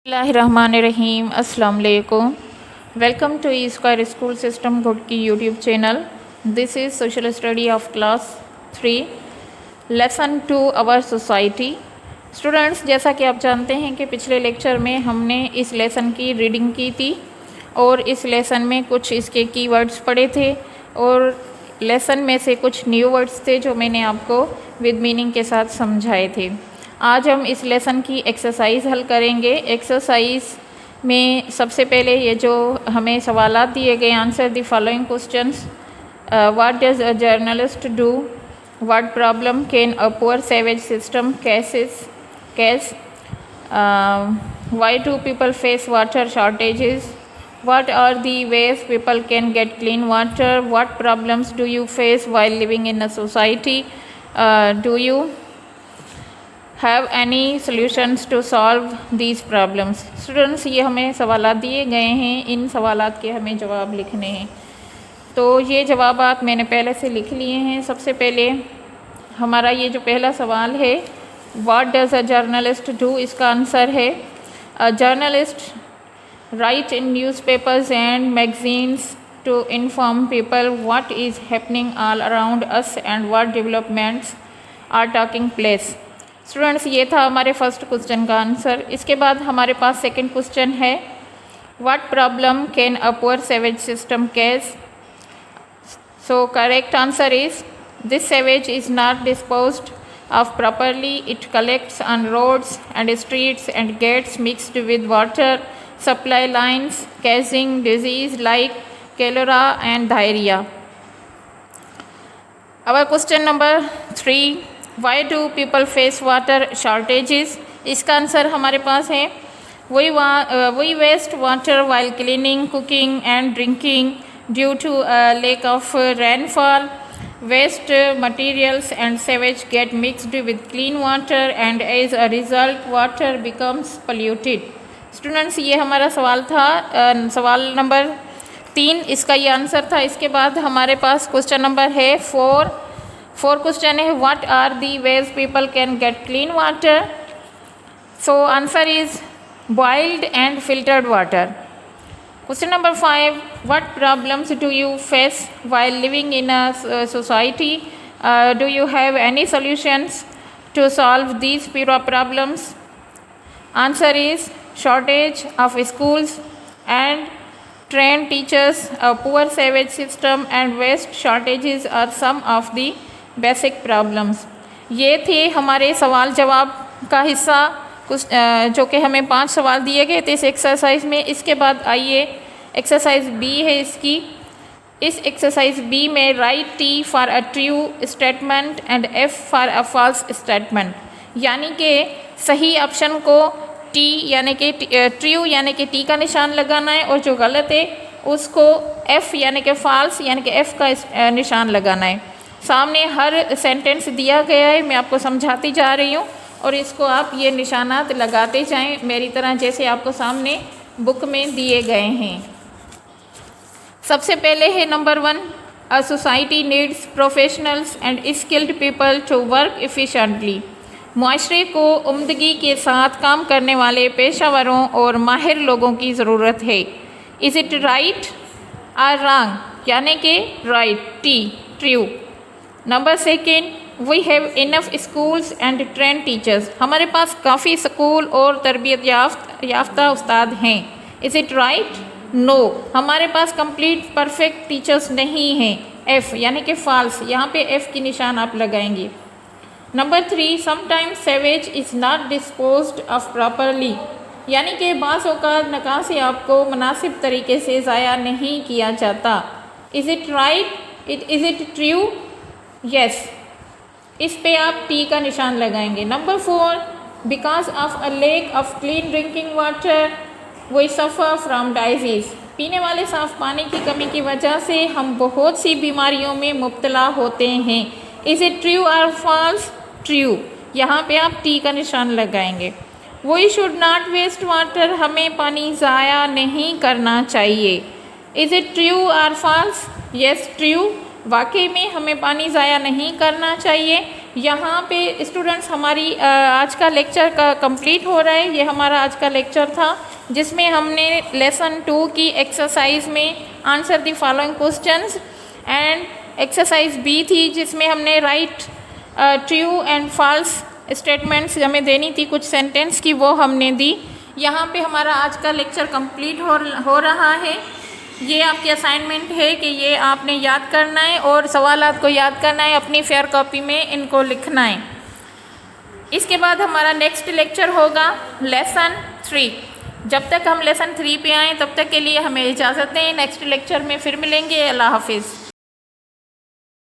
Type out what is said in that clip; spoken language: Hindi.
बिस्मिल्लाहिर्रहमानिर्रहीम अस्सलाम वालेकुम। Welcome to E square school system good की YouTube channel. This is social study of class 3 lesson 2 our society. Students, जैसा कि आप जानते हैं कि पिछले लेक्चर में हमने इस लेसन की रीडिंग की थी और इस लेसन में कुछ इसके कीवर्ड्स पढ़े थे और लेसन में से कुछ न्यू वर्ड्स थे जो मैंने आपको विद मीनिंग के साथ समझाए थे। आज हम इस लेसन की एक्सरसाइज हल करेंगे। एक्सरसाइज में सबसे पहले ये जो हमें सवालात दिए गए, answer the following questions. What does a journalist do? What problem can a poor sewage system cause? Why do people face water shortages? What are the ways people can get clean water? What problems do you face while living in a society? Do you have any solutions to solve these problems? Students, ये हमें सवालात दिए गए हैं, इन सवालात के हमें जवाब लिखने हैं। तो ये जवाबात मैंने पहले से लिख लिए हैं। सबसे पहले हमारा ये जो पहला सवाल है, What does a journalist do? इसका आंसर है A journalist write in newspapers and magazines to inform people what is happening all around us and what developments are taking place. Students, ये था हमारे फर्स्ट क्वेश्चन का आंसर। इसके बाद हमारे पास सेकंड क्वेश्चन है, what problem can a poor sewage system cause? So correct answer is this sewage is not disposed of properly. It collects on roads and streets and gets mixed with water supply lines, causing disease like cholera and diarrhea. Our question number 3, why do people face water shortages? इसका आंसर हमारे पास है, we waste water while cleaning, cooking and drinking due to a lack of rainfall. Waste materials and sewage get mixed with clean water and as a result water becomes polluted. Students, ये हमारा सवाल था, सवाल नंबर 3, इसका ये आंसर था। इसके बाद हमारे पास क्वेश्चन नंबर है 4 क्वेश्चन है, what are the ways people can get clean water? So answer is boiled and filtered water. Question number 5, what problems do you face while living in a society? Do you have any solutions to solve these problems? Answer is shortage of schools and trained teachers, a poor sewage system and waste shortages are some of the basic problems. ये थे हमारे सवाल जवाब का हिस्सा, कुछ जो कि हमें 5 सवाल दिए गए थे इस एक्सरसाइज में। इसके बाद आइए एक्सरसाइज बी है इसकी। इस एक्सरसाइज बी में write T for a true statement and F for a false statement, यानी कि सही ऑप्शन को टी यानी कि ट्रू यानी कि टी का निशान लगाना है और जो गलत है उसको एफ यानी कि फॉल्स यानी कि एफ का निशान लगाना है। सामने हर सेंटेंस दिया गया है, मैं आपको समझाती जा रही हूँ और इसको आप ये निशानात लगाते जाएं मेरी तरह, जैसे आपको सामने बुक में दिए गए हैं। सबसे पहले है number 1, a society needs professionals and skilled people to work efficiently. मुआशरे को उम्दगी के साथ काम करने वाले पेशावरों और माहिर लोगों की ज़रूरत है। इज़ इट राइट और रॉन्ग? यानी कि right, T, true. Number 2, we have enough schools and trained teachers. हमारे पास काफ़ी स्कूल और तरबियत याफ्ता उस्ताद हैं। Is it right? नो, हमारे पास कंप्लीट परफेक्ट टीचर्स नहीं हैं। एफ यानी कि फॉल्स, यहाँ पे एफ की निशान आप लगाएंगे। Number 3, sometimes sewage is not disposed of properly, यानी कि बाज़ औक़ात निकासी आपको मुनासिब तरीके से ज़ाया नहीं किया जाता। Is it right? Is it true? Yes, इस पे आप टी का निशान लगाएंगे। Number 4, because of a lack of clean drinking water we suffer from diseases. पीने वाले साफ़ पानी की कमी की वजह से हम बहुत सी बीमारियों में मुब्तला होते हैं। इज़ इट ट्रू और फॉल्स? ट्रू, यहाँ पे आप टी का निशान लगाएंगे। We should not waste water, हमें पानी ज़ाया नहीं करना चाहिए। इज़ इट ट्रू और फॉल्स? यस, ट्रू, वाकई में हमें पानी ज़ाया नहीं करना चाहिए। यहाँ पे स्टूडेंट्स हमारी आज का लेक्चर का कंप्लीट हो रहा है। ये हमारा आज का लेक्चर था जिसमें हमने लेसन 2 की एक्सरसाइज में answer the following questions and exercise B थी जिसमें हमने write true and false statements हमें देनी थी कुछ सेंटेंस की, वो हमने दी। यहाँ पे हमारा आज का लेक्चर कंप्लीट हो रहा है। ये आपकी असाइनमेंट है कि ये आपने याद करना है और सवालात को याद करना है, अपनी फेयर कॉपी में इनको लिखना है। इसके बाद हमारा नेक्स्ट लेक्चर होगा लेसन 3। जब तक हम लेसन 3 पे आएँ तब तक के लिए हमें इजाज़त दें। नेक्स्ट लेक्चर में फिर मिलेंगे। अल्लाह हाफिज़।